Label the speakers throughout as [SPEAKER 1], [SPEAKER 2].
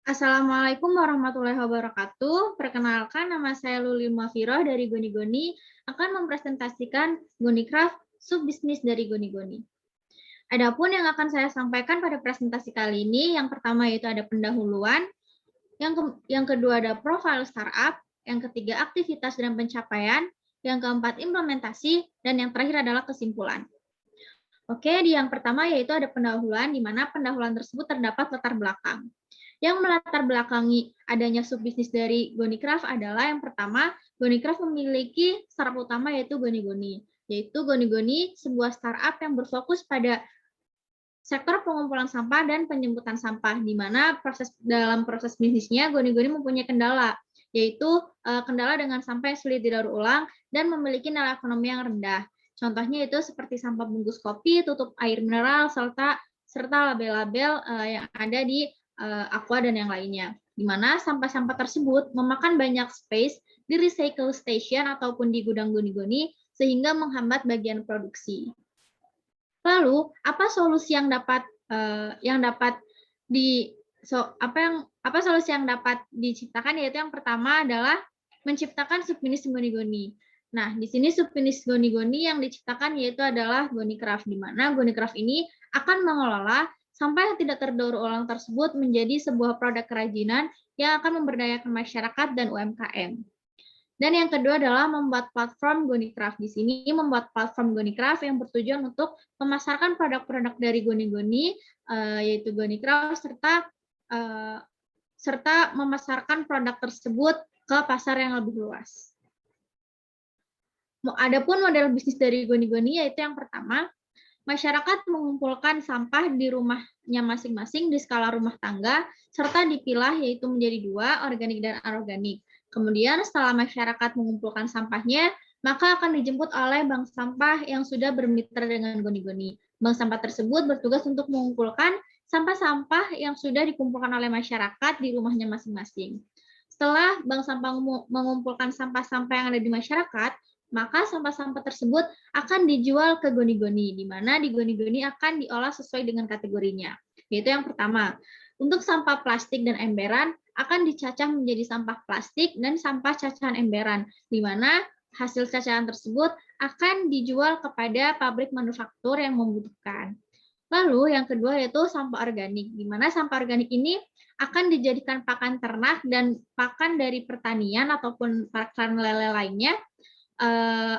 [SPEAKER 1] Assalamualaikum warahmatullahi wabarakatuh. Perkenalkan, nama saya Luli Mafiroh dari Goni Goni akan mempresentasikan GoniCraft, subbisnis dari Goni Goni. Adapun yang akan saya sampaikan pada presentasi kali ini, yang pertama yaitu ada pendahuluan, yang kedua ada profil startup, yang ketiga aktivitas dan pencapaian, yang keempat implementasi, dan yang terakhir adalah kesimpulan. Oke, di yang pertama yaitu ada pendahuluan, di mana pendahuluan tersebut terdapat latar belakang. Yang melatar belakangi adanya subbisnis dari GoniCraft adalah yang pertama, GoniCraft memiliki startup utama yaitu Goni-Goni. Yaitu Goni-Goni sebuah startup yang berfokus pada sektor pengumpulan sampah dan penjemputan sampah, di mana dalam proses bisnisnya Goni-Goni mempunyai kendala, yaitu kendala dengan sampah yang sulit didaur ulang dan memiliki nilai ekonomi yang rendah. Contohnya itu seperti sampah bungkus kopi, tutup air mineral, serta label-label yang ada di Aqua dan yang lainnya. Di mana sampah-sampah tersebut memakan banyak space di recycle station ataupun di gudang Goni-Goni sehingga menghambat bagian produksi. Lalu, apa solusi yang dapat diciptakan, yaitu yang pertama adalah menciptakan subjenis Goni-Goni. Nah, di sini subjenis Goni-Goni yang diciptakan yaitu adalah GoniCraft, di mana GoniCraft ini akan mengelola sampah yang tidak terdaur ulang tersebut menjadi sebuah produk kerajinan yang akan memberdayakan masyarakat dan UMKM. Dan yang kedua adalah membuat platform GoniCraft. Di sini membuat platform GoniCraft yang bertujuan untuk memasarkan produk-produk dari Goni-Goni, yaitu GoniCraft, serta memasarkan produk tersebut ke pasar yang lebih luas. Adapun model bisnis dari Goni-Goni yaitu yang pertama, masyarakat mengumpulkan sampah di rumahnya masing-masing di skala rumah tangga, serta dipilah yaitu menjadi dua, organik dan anorganik. Kemudian setelah masyarakat mengumpulkan sampahnya, maka akan dijemput oleh bank sampah yang sudah bermitra dengan Goni-Goni. Bank sampah tersebut bertugas untuk mengumpulkan sampah-sampah yang sudah dikumpulkan oleh masyarakat di rumahnya masing-masing. Setelah bank sampah mengumpulkan sampah-sampah yang ada di masyarakat, maka sampah-sampah tersebut akan dijual ke Goni-Goni, di mana di Goni-Goni akan diolah sesuai dengan kategorinya. Yaitu yang pertama, untuk sampah plastik dan emberan akan dicacah menjadi sampah plastik dan sampah cacahan emberan, di mana hasil cacahan tersebut akan dijual kepada pabrik manufaktur yang membutuhkan. Lalu yang kedua yaitu sampah organik, di mana sampah organik ini akan dijadikan pakan ternak dan pakan dari pertanian ataupun pakan lele lainnya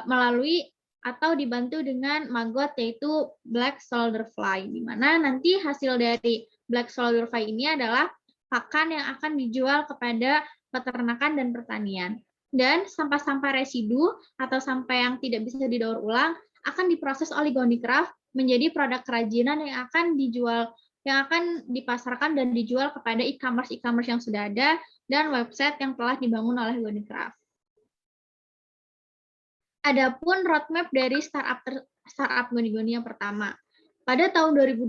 [SPEAKER 1] melalui atau dibantu dengan maggot yaitu black soldier fly, di mana nanti hasil dari black soldier fly ini adalah pakan yang akan dijual kepada peternakan dan pertanian. Dan sampah-sampah residu atau sampah yang tidak bisa didaur ulang akan diproses oleh GoniCraft menjadi produk kerajinan yang akan dijual, yang akan dipasarkan dan dijual kepada e-commerce yang sudah ada dan website yang telah dibangun oleh GoniCraft. Adapun roadmap dari startup Goni-Goni yang pertama. Pada tahun 2020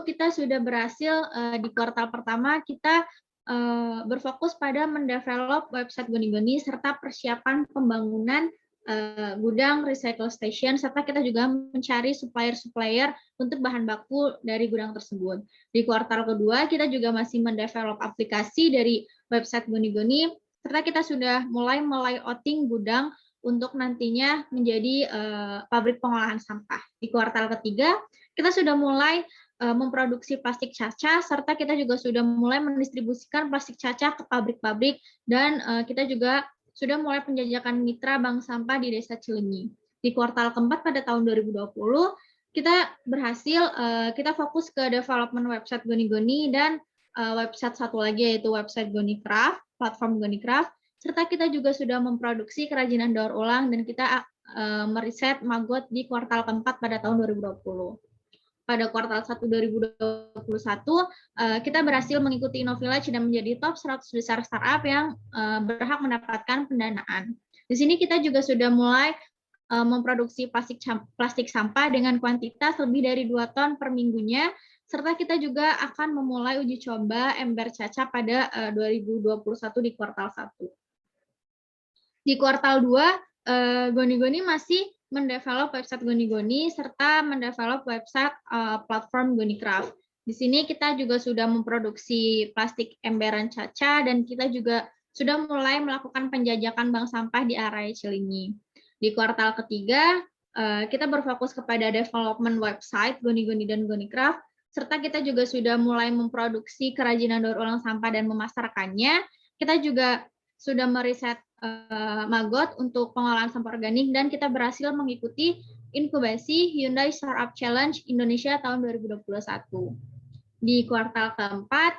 [SPEAKER 1] kita sudah berhasil di kuartal pertama kita berfokus pada mendevelop website Goni-Goni serta persiapan pembangunan gudang recycle station, serta kita juga mencari supplier-supplier untuk bahan baku dari gudang tersebut. Di kuartal kedua kita juga masih mendevelop aplikasi dari website Goni-Goni, serta kita sudah mulai layouting gudang untuk nantinya menjadi pabrik pengolahan sampah. Di kuartal ketiga, kita sudah mulai memproduksi plastik caca, serta kita juga sudah mulai mendistribusikan plastik caca ke pabrik-pabrik, dan kita juga sudah mulai penjajakan mitra bank sampah di Desa Cilenyi. Di kuartal keempat pada tahun 2020, kita berhasil, kita fokus ke development website Goni-Goni dan website satu lagi yaitu website GoniCraft, platform GoniCraft, serta kita juga sudah memproduksi kerajinan daur ulang dan kita meriset maggot di kuartal keempat pada tahun 2020. Pada kuartal 1 2021, kita berhasil mengikuti Innovillage dan menjadi top 100 besar startup yang berhak mendapatkan pendanaan. Di sini kita juga sudah mulai memproduksi plastik sampah dengan kuantitas lebih dari 2 ton per minggunya, serta kita juga akan memulai uji coba ember caca pada 2021 di kuartal 1. Di kuartal 2, Goni-Goni masih mendevelop website Goni-Goni serta mendevelop website platform GoniCraft. Di sini kita juga sudah memproduksi plastik emberan Caca dan kita juga sudah mulai melakukan penjajakan bank sampah di area Cilinyi. Di kuartal ketiga, kita berfokus kepada development website Goni-Goni dan Gonicraft, serta kita juga sudah mulai memproduksi kerajinan daur ulang sampah dan memasarkannya. Kita juga sudah meriset Maggot untuk pengolahan sampah organik dan kita berhasil mengikuti inkubasi Hyundai Startup Challenge Indonesia tahun 2021. Di kuartal keempat,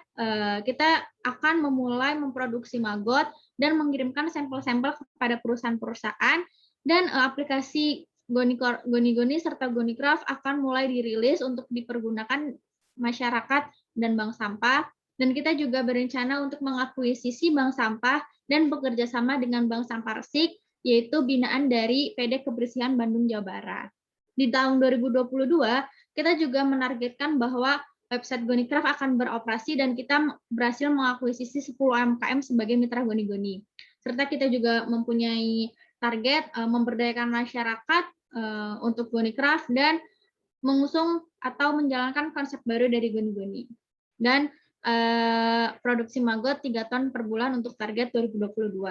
[SPEAKER 1] kita akan memulai memproduksi Maggot dan mengirimkan sampel-sampel kepada perusahaan-perusahaan, dan aplikasi Goni-Goni serta Gonicraft akan mulai dirilis untuk dipergunakan masyarakat dan bank sampah. Dan kita juga berencana untuk mengakuisisi bank sampah dan bekerja sama dengan Bank Sampah Resik, yaitu binaan dari PD Kebersihan Bandung, Jawa Barat. Di tahun 2022, kita juga menargetkan bahwa website Gonicraft akan beroperasi dan kita berhasil mengakuisisi 10 UMKM sebagai mitra Goni-Goni. Serta kita juga mempunyai target memberdayakan masyarakat untuk Gonicraft dan mengusung atau menjalankan konsep baru dari Goni-Goni. Dan produksi Maggot 3 ton per bulan untuk target 2022.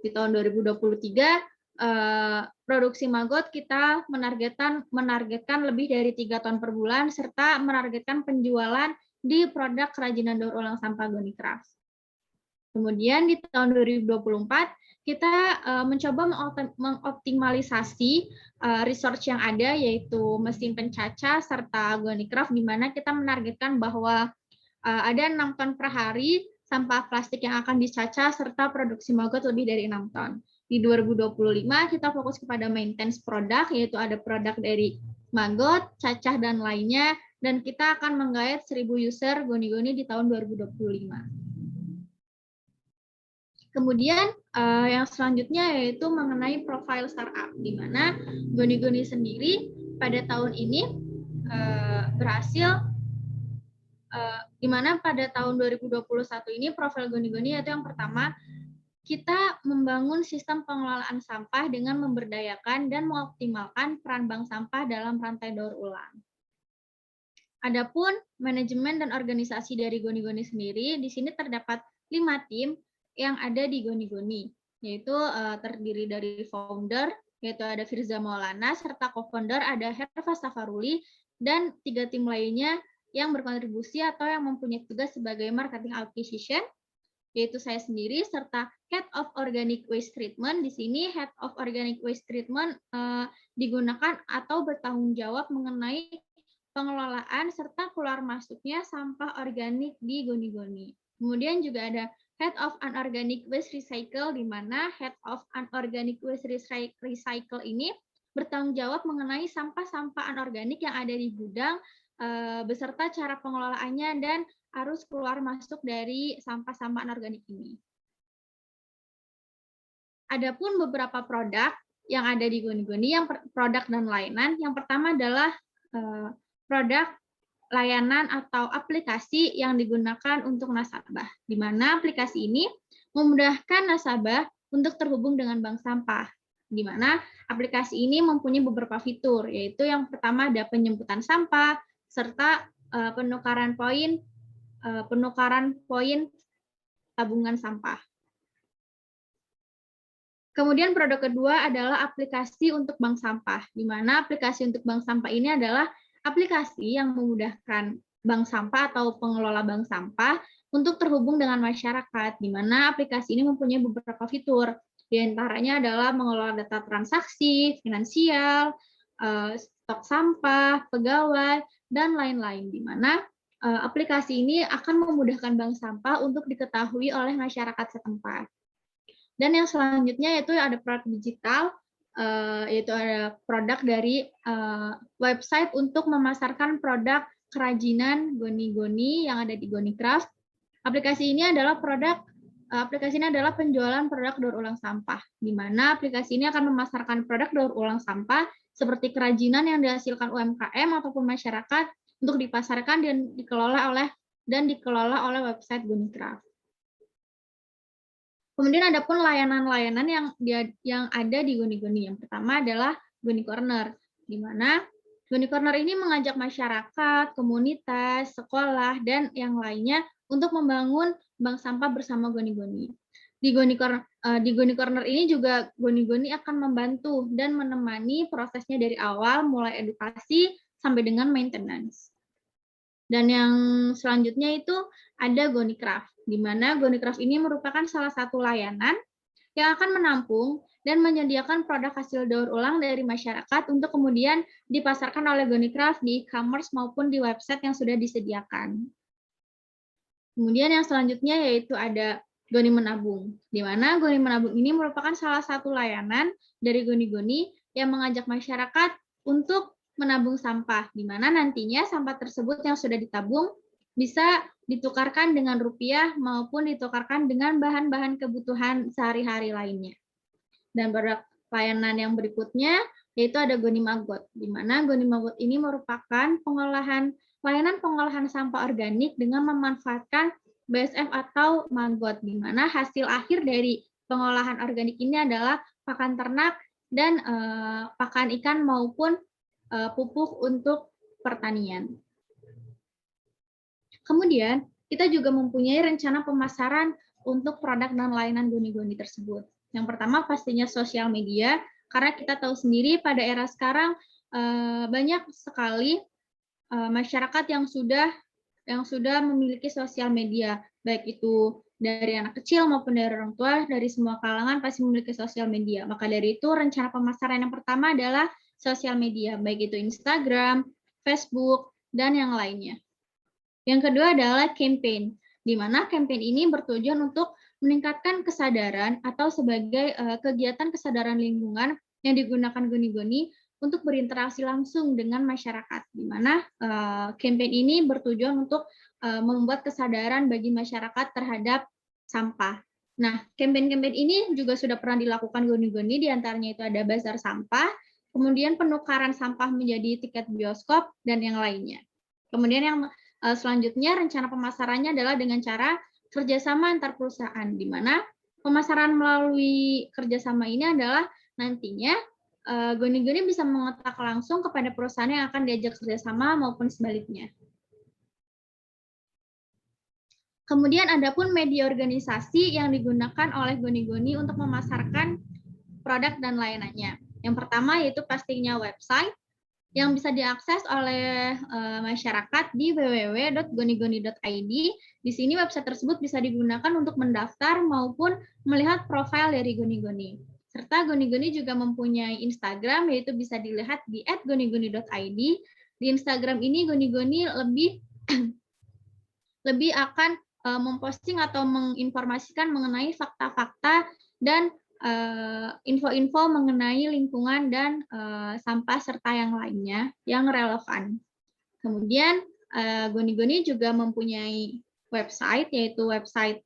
[SPEAKER 1] Di tahun 2023, produksi Maggot kita menargetkan lebih dari 3 ton per bulan serta menargetkan penjualan di produk kerajinan daur ulang sampah Gonicraft. Kemudian di tahun 2024 kita mencoba mengoptimalisasi resource yang ada, yaitu mesin pencaca serta Gonicraft, di mana kita menargetkan bahwa ada 6 ton per hari sampah plastik yang akan dicaca serta produksi Maggot lebih dari 6 ton. Di 2025 kita fokus kepada maintenance produk, yaitu ada produk dari Maggot, Cacah, dan lainnya, dan kita akan menggait 1.000 user Goni-Goni di tahun 2025. Kemudian yang selanjutnya yaitu mengenai profil startup, di mana Goni-Goni sendiri pada tahun ini berhasil, di mana pada tahun 2021 ini profil Goni-Goni yaitu yang pertama, kita membangun sistem pengelolaan sampah dengan memberdayakan dan mengoptimalkan peran bank sampah dalam rantai daur ulang. Adapun manajemen dan organisasi dari Goni-Goni sendiri, di sini terdapat 5 tim yang ada di Goni-Goni, yaitu terdiri dari founder, yaitu ada Firza Maulana, serta co-founder ada Herva Safaruli, dan 3 tim lainnya yang berkontribusi atau yang mempunyai tugas sebagai marketing acquisition, yaitu saya sendiri, serta Head of Organic Waste Treatment. Di sini Head of Organic Waste Treatment digunakan atau bertanggung jawab mengenai pengelolaan serta keluar masuknya sampah organik di Goni-Goni. Kemudian juga ada Head of Unorganic Waste Recycle, di mana Head of Unorganic Waste Recycle ini bertanggung jawab mengenai sampah-sampah anorganik yang ada di gudang beserta cara pengelolaannya dan arus keluar masuk dari sampah-sampah anorganik ini. Adapun beberapa produk yang ada di Goni-Goni, yang produk dan layanan, yang pertama adalah produk layanan atau aplikasi yang digunakan untuk nasabah, di mana aplikasi ini memudahkan nasabah untuk terhubung dengan bank sampah, di mana aplikasi ini mempunyai beberapa fitur, yaitu yang pertama ada penjemputan sampah, serta penukaran poin tabungan sampah. Kemudian produk kedua adalah aplikasi untuk bank sampah, di mana aplikasi untuk bank sampah ini adalah aplikasi yang memudahkan bank sampah atau pengelola bank sampah untuk terhubung dengan masyarakat, di mana aplikasi ini mempunyai beberapa fitur. Di antaranya adalah mengelola data transaksi, finansial, stok sampah, pegawai, dan lain-lain, di mana aplikasi ini akan memudahkan bank sampah untuk diketahui oleh masyarakat setempat. Dan yang selanjutnya yaitu ada produk digital, yaitu ada produk dari website untuk memasarkan produk kerajinan Goni-Goni yang ada di Gonicraft. Aplikasi ini adalah penjualan produk daur ulang sampah, di mana aplikasi ini akan memasarkan produk daur ulang sampah seperti kerajinan yang dihasilkan UMKM ataupun masyarakat untuk dipasarkan dan dikelola oleh website Gonicraft. Kemudian ada pun layanan-layanan yang ada di Goni-Goni. Yang pertama adalah Goni Corner, di mana Goni Corner ini mengajak masyarakat, komunitas, sekolah, dan yang lainnya untuk membangun bank sampah bersama Goni-Goni. Di Goni Corner ini juga Goni-Goni akan membantu dan menemani prosesnya dari awal, mulai edukasi sampai dengan maintenance. Dan yang selanjutnya itu ada GoniCraft, di mana GoniCraft ini merupakan salah satu layanan yang akan menampung dan menyediakan produk hasil daur ulang dari masyarakat untuk kemudian dipasarkan oleh GoniCraft di e-commerce maupun di website yang sudah disediakan. Kemudian yang selanjutnya yaitu ada Goni Menabung, di mana Goni Menabung ini merupakan salah satu layanan dari Goni-Goni yang mengajak masyarakat untuk menabung sampah, di mana nantinya sampah tersebut yang sudah ditabung bisa ditukarkan dengan rupiah maupun ditukarkan dengan bahan-bahan kebutuhan sehari-hari lainnya. Dan produk layanan yang berikutnya yaitu ada Goni Magot, di mana Goni Magot ini merupakan layanan pengolahan sampah organik dengan memanfaatkan BSF atau maggot, di mana hasil akhir dari pengolahan organik ini adalah pakan ternak dan pakan ikan maupun pupuk untuk pertanian. Kemudian, kita juga mempunyai rencana pemasaran untuk produk dan layanan Goni-Goni tersebut. Yang pertama pastinya sosial media, karena kita tahu sendiri pada era sekarang banyak sekali masyarakat yang sudah memiliki sosial media, baik itu dari anak kecil maupun dari orang tua, dari semua kalangan pasti memiliki sosial media. Maka dari itu rencana pemasaran yang pertama adalah sosial media, baik itu Instagram, Facebook, dan yang lainnya. Yang kedua adalah campaign, di mana campaign ini bertujuan untuk meningkatkan kesadaran atau sebagai kegiatan kesadaran lingkungan yang digunakan Goni-Goni untuk berinteraksi langsung dengan masyarakat, di mana campaign ini bertujuan untuk membuat kesadaran bagi masyarakat terhadap sampah. Nah, campaign-campaign ini juga sudah pernah dilakukan Goni-Goni, diantaranya itu ada bazar sampah, kemudian penukaran sampah menjadi tiket bioskop, dan yang lainnya. Kemudian yang selanjutnya rencana pemasarannya adalah dengan cara kerjasama antar perusahaan, di mana pemasaran melalui kerjasama ini adalah nantinya Goni-Goni bisa mengotak langsung kepada perusahaan yang akan diajak kerjasama maupun sebaliknya. Kemudian ada pun media organisasi yang digunakan oleh Goni-Goni untuk memasarkan produk dan layanannya. Yang pertama yaitu pastinya website yang bisa diakses oleh masyarakat di www.gonigoni.id. Di sini website tersebut bisa digunakan untuk mendaftar maupun melihat profil dari Goni-Goni. Serta Goni-Goni juga mempunyai Instagram, yaitu bisa dilihat di @gonigoni.id. Di Instagram ini Goni-Goni lebih akan memposting atau menginformasikan mengenai fakta-fakta dan info-info mengenai lingkungan dan sampah serta yang lainnya yang relevan. Kemudian Goni-Goni juga mempunyai website, yaitu website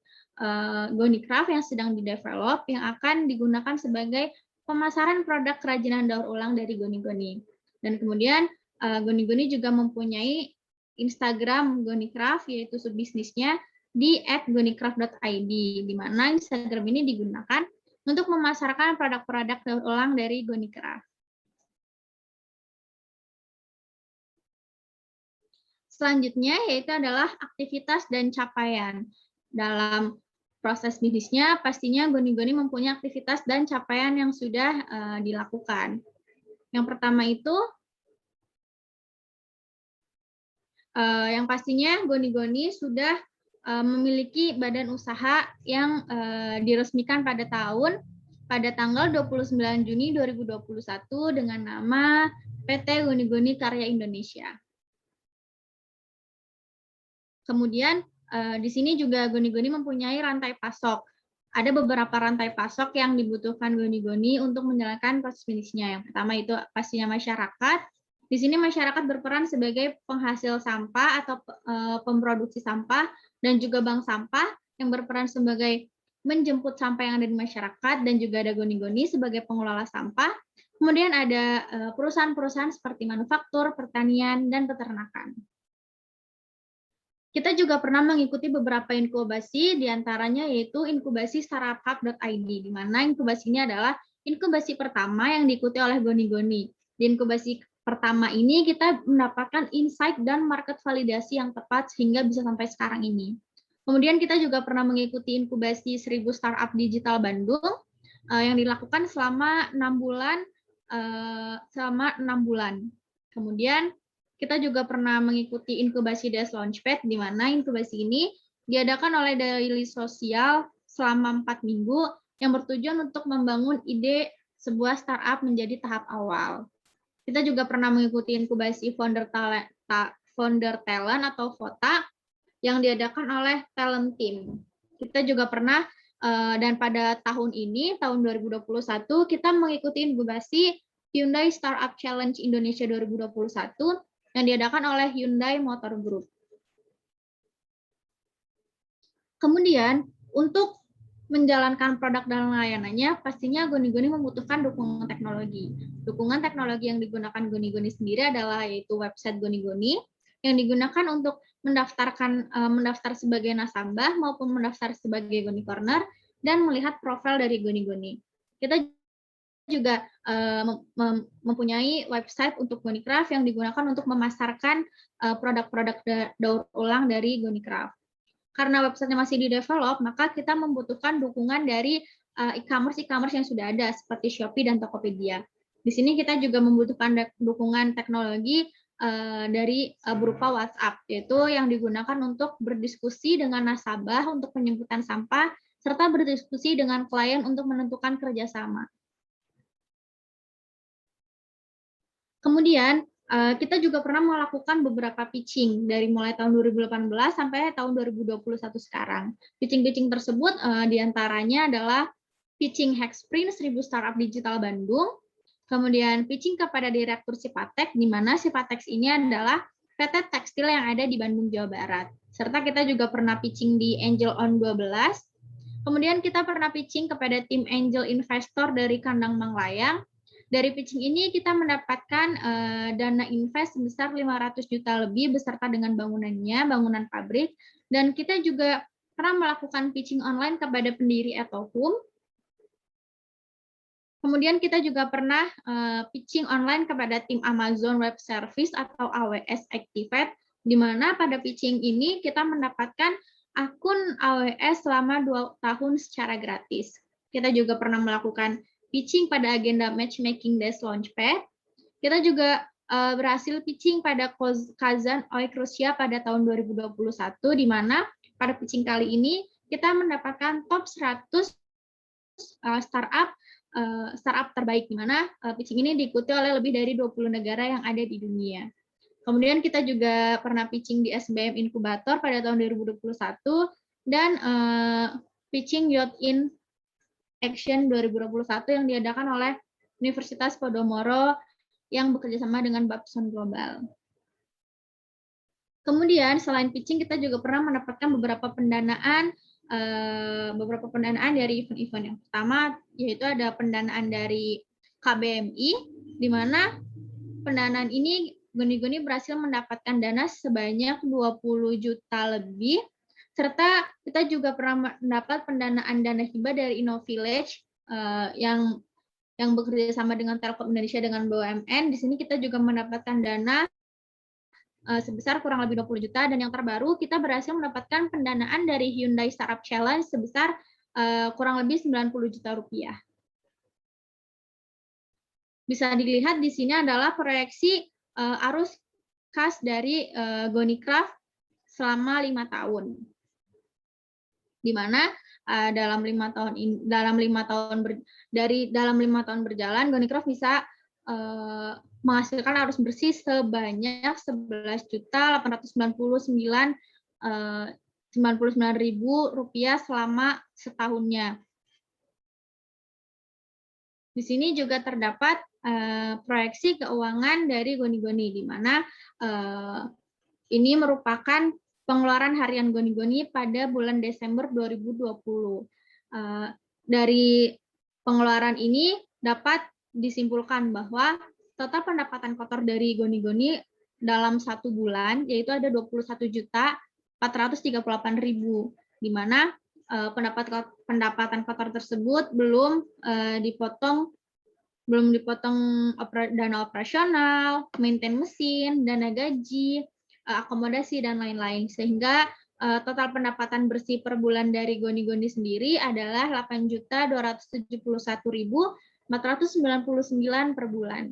[SPEAKER 1] GoniCraft yang sedang didevelop yang akan digunakan sebagai pemasaran produk kerajinan daur ulang dari Goni-Goni. Dan kemudian Goni-Goni juga mempunyai Instagram GoniCraft, yaitu subbisnisnya di @gonicraft.id, di mana Instagram ini digunakan untuk memasarkan produk-produk daur ulang dari GoniCraft. Selanjutnya yaitu adalah aktivitas dan capaian. Dalam proses bisnisnya pastinya Goni-Goni mempunyai aktivitas dan capaian yang sudah dilakukan. Yang pertama itu yang pastinya Goni-Goni sudah memiliki badan usaha yang diresmikan pada tanggal 29 Juni 2021 dengan nama PT Goni-Goni Karya Indonesia. Kemudian di sini juga Goni-Goni mempunyai rantai pasok. Ada beberapa rantai pasok yang dibutuhkan Goni-Goni untuk menjalankan proses bisnisnya. Yang pertama itu pastinya masyarakat. Di sini masyarakat berperan sebagai penghasil sampah atau pemproduksi sampah dan juga bank sampah yang berperan sebagai menjemput sampah yang ada di masyarakat, dan juga ada Goni-Goni sebagai pengelola sampah. Kemudian ada perusahaan-perusahaan seperti manufaktur, pertanian, dan peternakan. Kita juga pernah mengikuti beberapa inkubasi, diantaranya yaitu inkubasi startup.id, di mana inkubasi ini adalah inkubasi pertama yang diikuti oleh Goni-Goni. Di inkubasi pertama ini kita mendapatkan insight dan market validasi yang tepat sehingga bisa sampai sekarang ini. Kemudian kita juga pernah mengikuti inkubasi 1000 Startup Digital Bandung yang dilakukan selama 6 bulan. Kemudian kita juga pernah mengikuti inkubasi Des Launchpad, di mana inkubasi ini diadakan oleh Daily Sosial selama 4 minggu yang bertujuan untuk membangun ide sebuah startup menjadi tahap awal. Kita juga pernah mengikuti inkubasi Founder Talent atau FOTA yang diadakan oleh Talent Team. Kita juga pernah dan pada tahun ini, tahun 2021, kita mengikuti inkubasi Hyundai Startup Challenge Indonesia 2021 yang diadakan oleh Hyundai Motor Group. Kemudian, untuk menjalankan produk dan layanannya, pastinya Goni-Goni membutuhkan dukungan teknologi. Dukungan teknologi yang digunakan Goni-Goni sendiri adalah yaitu website Goni-Goni yang digunakan untuk mendaftar sebagai nasabah maupun mendaftar sebagai Goni Corner dan melihat profil dari Goni-Goni. Kita juga mempunyai website untuk GoniCraft yang digunakan untuk memasarkan produk-produk daur ulang dari GoniCraft. Karena websitenya masih di-develop, maka kita membutuhkan dukungan dari e-commerce yang sudah ada, seperti Shopee dan Tokopedia. Di sini kita juga membutuhkan dukungan teknologi dari berupa WhatsApp, yaitu yang digunakan untuk berdiskusi dengan nasabah untuk penjemputan sampah, serta berdiskusi dengan klien untuk menentukan kerjasama. Kemudian, kita juga pernah melakukan beberapa pitching dari mulai tahun 2018 sampai tahun 2021 sekarang. Pitching-pitching tersebut diantaranya adalah pitching Hacksprint 1000 Startup Digital Bandung, kemudian pitching kepada Direktur Sipatex, di mana Sipatex ini adalah PT tekstil yang ada di Bandung, Jawa Barat. Serta kita juga pernah pitching di Angel On 12, kemudian kita pernah pitching kepada tim Angel Investor dari Kandang Manglayang. Dari pitching ini kita mendapatkan dana invest sebesar 500 juta lebih beserta dengan bangunannya, bangunan pabrik, dan kita juga pernah melakukan pitching online kepada pendiri Etohome. Kemudian kita juga pernah pitching online kepada tim Amazon Web Service atau AWS Activate, di mana pada pitching ini kita mendapatkan akun AWS selama 2 tahun secara gratis. Kita juga pernah melakukan pitching pada agenda matchmaking Des Launchpad. Kita juga berhasil pitching pada Kazan Oik Rusia pada tahun 2021, di mana pada pitching kali ini kita mendapatkan top 100 startup terbaik, di mana pitching ini diikuti oleh lebih dari 20 negara yang ada di dunia. Kemudian kita juga pernah pitching di SBM Inkubator pada tahun 2021 dan pitching Youth in Action 2021 yang diadakan oleh Universitas Podomoro yang bekerjasama dengan Babson Global. Kemudian selain pitching, kita juga pernah mendapatkan beberapa pendanaan dari event-event. Yang pertama yaitu ada pendanaan dari KBMI, di mana pendanaan ini Goni-Goni berhasil mendapatkan dana sebanyak 20 juta lebih, serta kita juga pernah mendapat pendanaan dana hibah dari InnoVillage yang bekerja sama dengan Telkom Indonesia dengan BUMN. Di sini kita juga mendapatkan dana sebesar kurang lebih 20 juta, dan yang terbaru kita berhasil mendapatkan pendanaan dari Hyundai Startup Challenge sebesar kurang lebih 90 juta rupiah. Bisa dilihat di sini adalah proyeksi arus kas dari GoniCraft selama 5 tahun. Di mana dalam 5 tahun berjalan GoniCraft bisa menghasilkan arus bersih sebanyak 11.899.000 rupiah selama setahunnya. Di sini juga terdapat proyeksi keuangan dari Goni-Goni, di mana ini merupakan pengeluaran harian Goni-Goni pada bulan Desember 2020. Dari pengeluaran ini dapat disimpulkan bahwa total pendapatan kotor dari Goni-Goni dalam 1 bulan yaitu ada 21.438.000, di mana pendapatan kotor tersebut belum dipotong belum dipotong dana operasional, maintain mesin, dana gaji, akomodasi, dan lain-lain. Sehingga total pendapatan bersih per bulan dari Goni-Goni sendiri adalah 8.271.499 per bulan.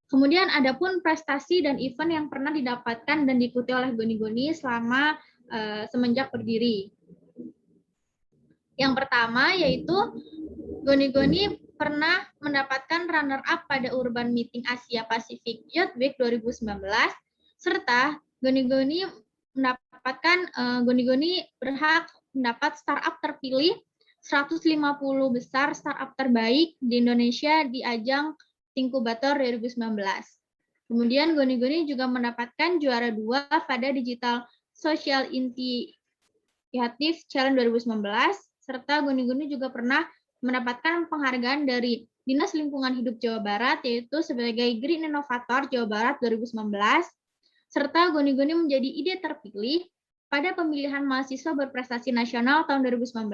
[SPEAKER 1] Kemudian ada pun prestasi dan event yang pernah didapatkan dan diikuti oleh Goni-Goni selama semenjak berdiri. Yang pertama yaitu Goni-Goni pernah mendapatkan runner-up pada Urban Meeting Asia Pacific Youth Week 2019, serta Goni-Goni berhak mendapat startup terpilih 150 besar startup terbaik di Indonesia di ajang Inkubator 2019. Kemudian Goni-Goni juga mendapatkan juara 2 pada Digital Social Initiative Challenge 2019, serta Goni-Goni juga pernah mendapatkan penghargaan dari Dinas Lingkungan Hidup Jawa Barat, yaitu sebagai Green Innovator Jawa Barat 2019, serta Goni-Goni menjadi ide terpilih pada pemilihan mahasiswa berprestasi nasional tahun 2019.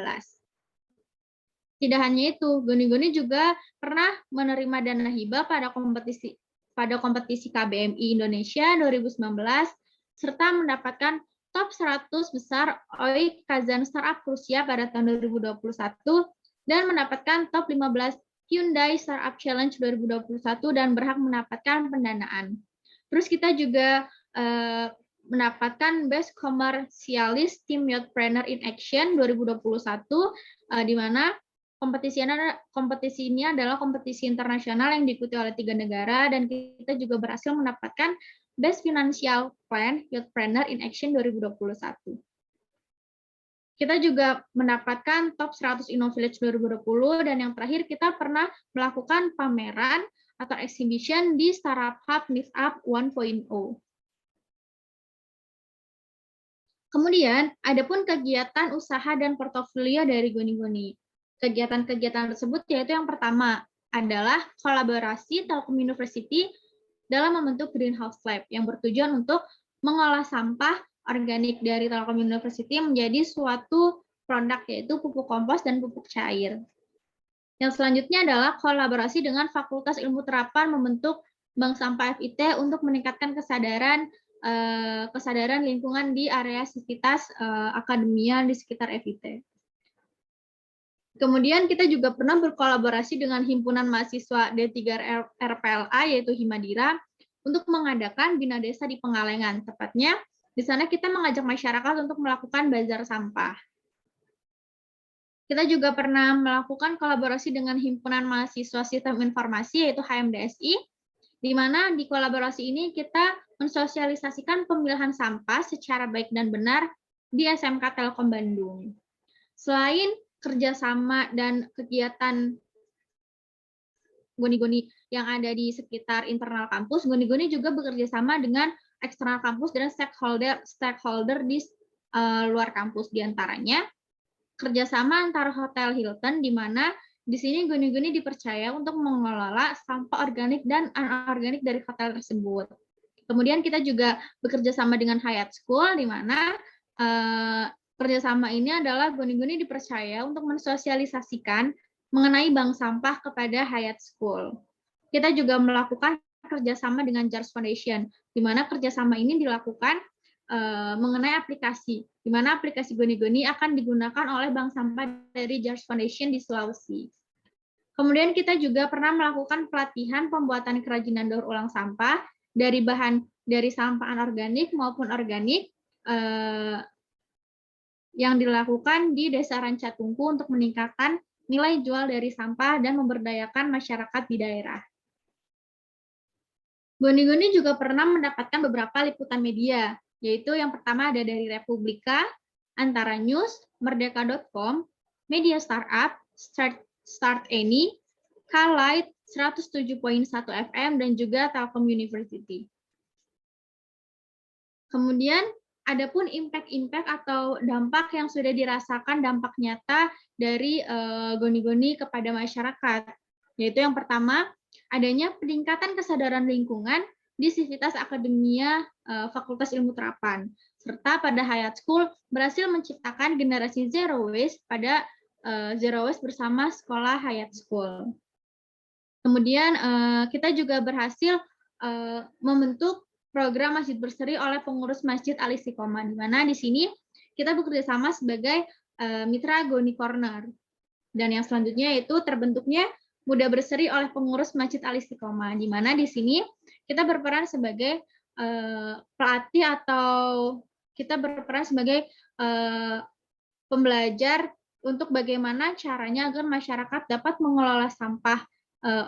[SPEAKER 1] Tidak hanya itu, Goni-Goni juga pernah menerima dana hibah pada kompetisi KBMI Indonesia 2019, serta mendapatkan top 100 besar OI Kazan Startup Rusia pada tahun 2021 dan mendapatkan top 15 Hyundai Startup Challenge 2021 dan berhak mendapatkan pendanaan. Terus kita juga mendapatkan Best Commercialist Team Youthpreneur in Action 2021 di mana kompetisi ini adalah kompetisi internasional yang diikuti oleh 3 negara dan kita juga berhasil mendapatkan Best Financial Plan Youthpreneur in Action 2021. Kita juga mendapatkan Top 100 InnoVillage 2020 dan yang terakhir kita pernah melakukan pameran atau exhibition di Startup Hub Meetup 1.0. Kemudian, ada pun kegiatan usaha dan portofolio dari Goni-Goni. Kegiatan-kegiatan tersebut yaitu yang pertama adalah kolaborasi Telkom University dalam membentuk Greenhouse Lab yang bertujuan untuk mengolah sampah organik dari Telkom University menjadi suatu produk yaitu pupuk kompos dan pupuk cair. Yang selanjutnya adalah kolaborasi dengan Fakultas Ilmu Terapan membentuk Bank Sampah FIT untuk meningkatkan kesadaran lingkungan di area sekitar akademia di sekitar FIT. Kemudian kita juga pernah berkolaborasi dengan Himpunan Mahasiswa D3 RPLA yaitu Himadira untuk mengadakan Bina Desa di Pengalengan. Tepatnya di sana kita mengajak masyarakat untuk melakukan bazar sampah. Kita juga pernah melakukan kolaborasi dengan Himpunan Mahasiswa Sistem Informasi yaitu HMDSI, di mana di kolaborasi ini kita mensosialisasikan pemilihan sampah secara baik dan benar di SMK Telkom Bandung. Selain kerjasama dan kegiatan Goni-Goni yang ada di sekitar internal kampus, Goni-Goni juga bekerja sama dengan eksternal kampus dan stakeholder di luar kampus, diantaranya kerjasama antara Hotel Hilton, di mana di sini Goni-Goni dipercaya untuk mengelola sampah organik dan anorganik dari hotel tersebut. Kemudian kita juga bekerja sama dengan Hayat School, di mana kerjasama ini adalah Goni-Goni dipercaya untuk mensosialisasikan mengenai bank sampah kepada Hayat School. Kita juga melakukan kerjasama dengan JARS Foundation, di mana kerjasama ini dilakukan mengenai aplikasi, di mana aplikasi Goni-Goni akan digunakan oleh bank sampah dari JARS Foundation di Sulawesi. Kemudian kita juga pernah melakukan pelatihan pembuatan kerajinan daur ulang sampah dari bahan dari sampah anorganik maupun organik yang dilakukan di Desa Rancatungku untuk meningkatkan nilai jual dari sampah dan memberdayakan masyarakat di daerah. Goni-Goni juga pernah mendapatkan beberapa liputan media, yaitu yang pertama ada dari Republika, Antara News, Merdeka.com, Media Startup, Start Any, K-Light, 107.1 FM, dan juga Telkom University. Kemudian, adapun impact atau dampak yang sudah dirasakan dampak nyata dari Goni-Goni kepada masyarakat, yaitu yang pertama adanya peningkatan kesadaran lingkungan di Sivitas Akademia Fakultas Ilmu Terapan, serta pada Hayat School berhasil menciptakan generasi zero waste pada Zero Waste bersama Sekolah Hayat School. Kemudian kita juga berhasil membentuk program Masjid Berseri oleh pengurus Masjid Al Istiqomah, di mana di sini kita bekerja sama sebagai mitra Goni Corner. Dan yang selanjutnya itu terbentuknya Muda Berseri oleh pengurus Masjid Al Istiqomah, di mana di sini kita berperan sebagai pelatih atau kita berperan sebagai pembelajar untuk bagaimana caranya agar masyarakat dapat mengelola sampah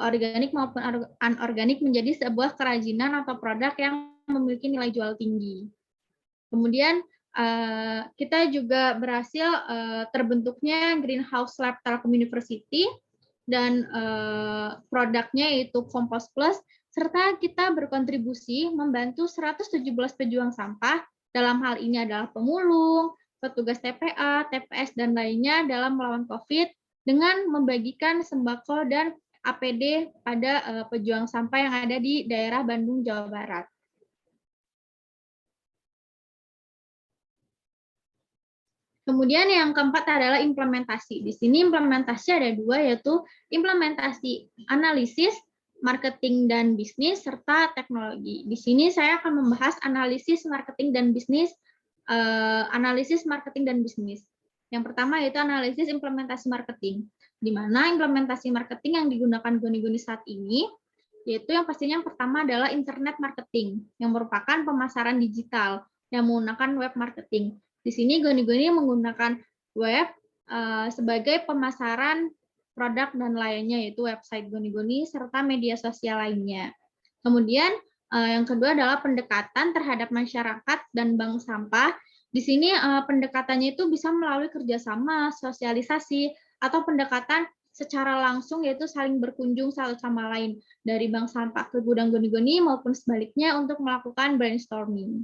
[SPEAKER 1] organik maupun anorganik menjadi sebuah kerajinan atau produk yang memiliki nilai jual tinggi. Kemudian kita juga berhasil terbentuknya Greenhouse Lab Telkom University dan produknya yaitu Kompos Plus, serta kita berkontribusi membantu 117 pejuang sampah, dalam hal ini adalah pemulung, petugas TPA, TPS, dan lainnya dalam melawan COVID dengan membagikan sembako dan APD pada pejuang sampah yang ada di daerah Bandung, Jawa Barat. Kemudian yang keempat adalah implementasi. Di sini implementasi ada dua, yaitu implementasi analisis, marketing dan bisnis, serta teknologi. Di sini saya akan membahas analisis, marketing dan bisnis, marketing dan bisnis. Yang pertama yaitu analisis implementasi marketing, di mana implementasi marketing yang digunakan Goni-Goni saat ini, yaitu yang pastinya yang pertama adalah internet marketing, yang merupakan pemasaran digital yang menggunakan web marketing. Di sini Goni-Goni menggunakan web sebagai pemasaran produk dan lainnya, yaitu website Goni-Goni serta media sosial lainnya. Kemudian yang kedua adalah pendekatan terhadap masyarakat dan bank sampah. Di sini pendekatannya itu bisa melalui kerjasama, sosialisasi, atau pendekatan secara langsung, yaitu saling berkunjung satu sama lain dari bank sampah ke gudang Goni-Goni maupun sebaliknya untuk melakukan brainstorming.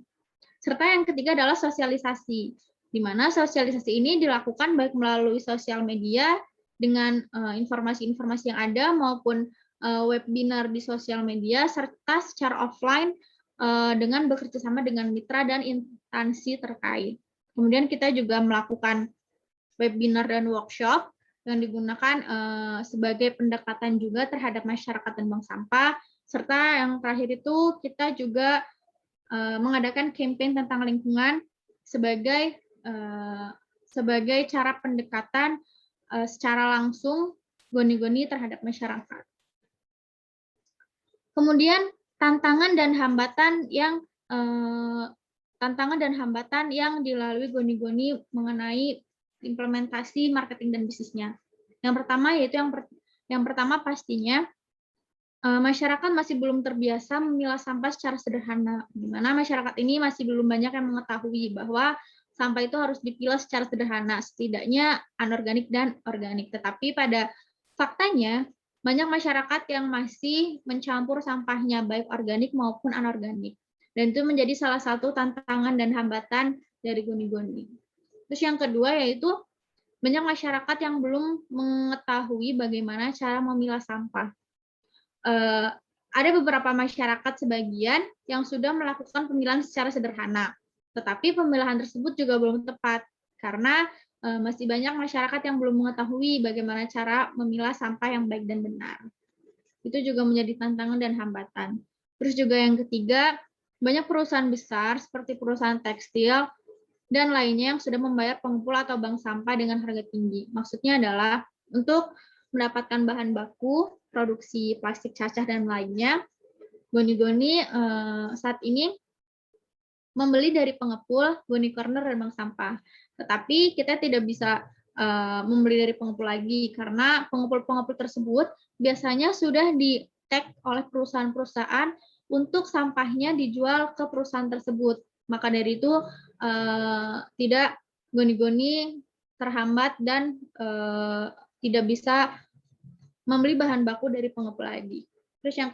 [SPEAKER 1] Serta yang ketiga adalah sosialisasi, di mana sosialisasi ini dilakukan baik melalui sosial media dengan informasi-informasi yang ada maupun webinar di sosial media, serta secara offline dengan bekerja sama dengan mitra dan instansi terkait. Kemudian kita juga melakukan webinar dan workshop yang digunakan sebagai pendekatan juga terhadap masyarakat dan bank sampah, serta yang terakhir itu kita juga mengadakan campaign tentang lingkungan sebagai cara pendekatan secara langsung Goni-Goni terhadap masyarakat. Kemudian tantangan dan hambatan yang dilalui Goni-Goni mengenai implementasi marketing dan bisnisnya. Yang pertama yaitu yang pertama pastinya masyarakat masih belum terbiasa memilah sampah secara sederhana, di mana masyarakat ini masih belum banyak yang mengetahui bahwa sampah itu harus dipilah secara sederhana, setidaknya anorganik dan organik. Tetapi pada faktanya, banyak masyarakat yang masih mencampur sampahnya, baik organik maupun anorganik. Dan itu menjadi salah satu tantangan dan hambatan dari Goni-Goni. Terus yang kedua yaitu banyak masyarakat yang belum mengetahui bagaimana cara memilah sampah. Ada beberapa masyarakat sebagian yang sudah melakukan pemilahan secara sederhana, tetapi pemilahan tersebut juga belum tepat karena masih banyak masyarakat yang belum mengetahui bagaimana cara memilah sampah yang baik dan benar. Itu juga menjadi tantangan dan hambatan. Terus juga yang ketiga, banyak perusahaan besar seperti perusahaan tekstil dan lainnya yang sudah membayar pengumpul atau bank sampah dengan harga tinggi. Maksudnya adalah untuk mendapatkan bahan baku, produksi plastik cacah dan lainnya, Goni-Goni saat ini membeli dari pengepul, Goni Corner dan bank sampah. Tetapi kita tidak bisa membeli dari pengepul lagi karena pengepul-pengepul tersebut biasanya sudah di-tag oleh perusahaan-perusahaan untuk sampahnya dijual ke perusahaan tersebut. Maka dari itu tidak Goni-Goni terhambat dan tidak bisa membeli bahan baku dari pengepul lagi. Terus yang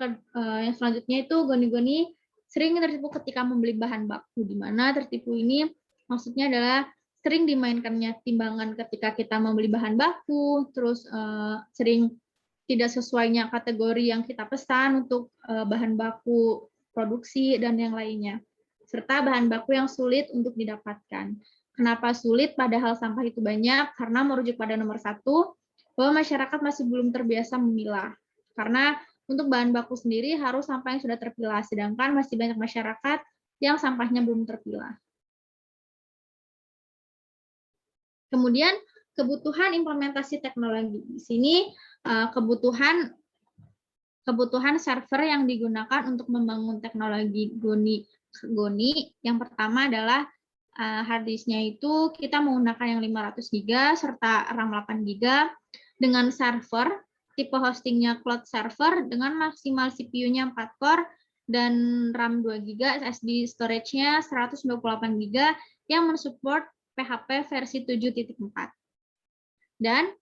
[SPEAKER 1] selanjutnya itu Goni-Goni sering tertipu ketika membeli bahan baku, di mana tertipu ini maksudnya adalah sering dimainkannya timbangan ketika kita membeli bahan baku, terus sering tidak sesuainya kategori yang kita pesan untuk bahan baku produksi dan yang lainnya, serta bahan baku yang sulit untuk didapatkan. Kenapa sulit padahal sampah itu banyak? Karena merujuk pada nomor 1, bahwa masyarakat masih belum terbiasa memilah. Karena untuk bahan baku sendiri harus sampah yang sudah terpilah, sedangkan masih banyak masyarakat yang sampahnya belum terpilah. Kemudian kebutuhan implementasi teknologi. Di sini kebutuhan server yang digunakan untuk membangun teknologi Goni. Yang pertama adalah hard disk-nya itu kita menggunakan yang 500 GB serta RAM 8 GB dengan server tipe hostingnya cloud server dengan maksimal CPU-nya 4 core dan RAM 2 GB, SSD storage-nya 128 GB yang mensupport PHP versi 7.4. Dan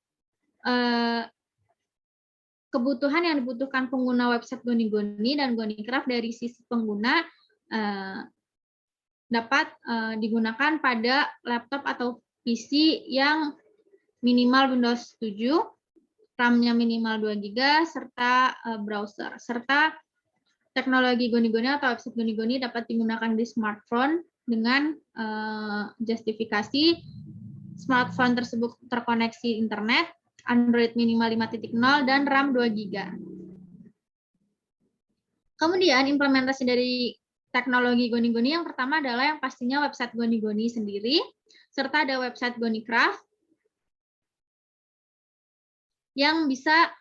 [SPEAKER 1] kebutuhan yang dibutuhkan pengguna website Goni-Goni dan GoniCraft dari sisi pengguna dapat digunakan pada laptop atau PC yang minimal Windows 7, RAM-nya minimal 2 GB, serta browser. Serta teknologi Goni-Goni atau website Goni-Goni dapat digunakan di smartphone dengan justifikasi smartphone tersebut terkoneksi internet, Android minimal 5.0, dan RAM 2 GB. Kemudian implementasi dari teknologi Goni-Goni yang pertama adalah yang pastinya website Goni-Goni sendiri, serta ada website GoniCraft yang bisa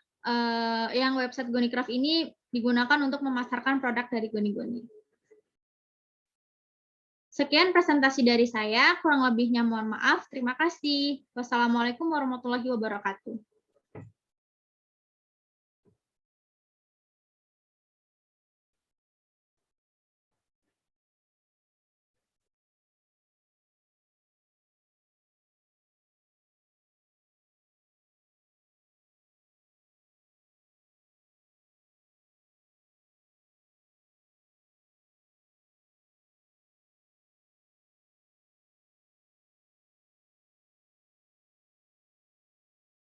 [SPEAKER 1] yang website GoniCraft ini digunakan untuk memasarkan produk dari Goni-Goni. Sekian presentasi dari saya, kurang lebihnya mohon maaf. Terima kasih. Wassalamualaikum warahmatullahi wabarakatuh.